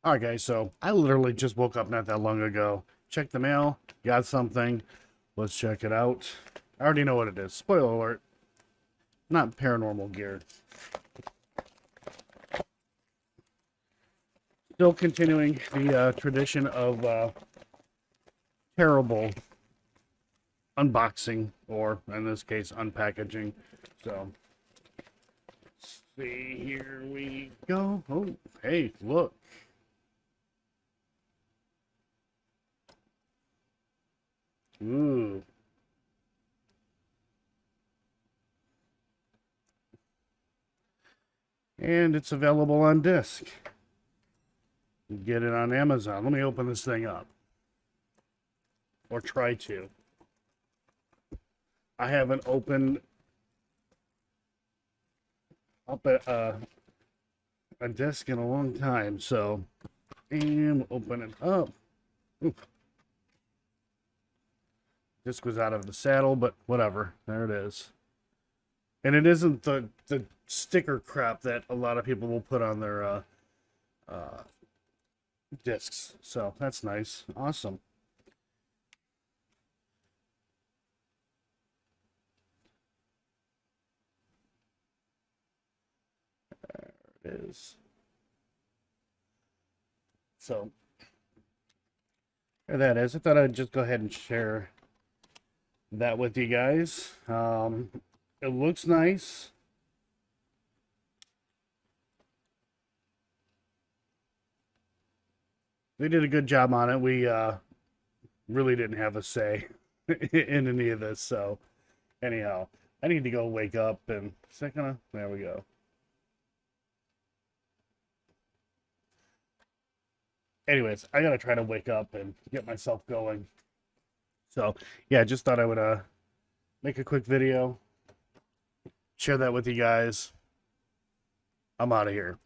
Alright guys, so I literally just woke up not that long ago. Checked the mail, got something. Let's check it out. I already know what it is. Spoiler alert. Not paranormal gear. Still continuing the tradition of terrible unboxing, or in this case, unpackaging. So, let's see, here we go. Oh, hey, look. Ooh. And it's available on disc. Get it on Amazon. Let me open this thing up. Or try to. I haven't opened up a disc in a long time, so and open it up. Ooh. Disc was out of the saddle, but whatever. There it is. And it isn't the sticker crap that a lot of people will put on their discs. So that's nice. Awesome. There it is. So there that is. I thought I'd just go ahead and share that with you guys. It looks nice. They did a good job on it. We really didn't have a say in any of this. So anyhow, I need to go wake up and second. There we go. Anyways, I gotta try to wake up and get myself going. So yeah, just thought I would make a quick video, share that with you guys. I'm out of here.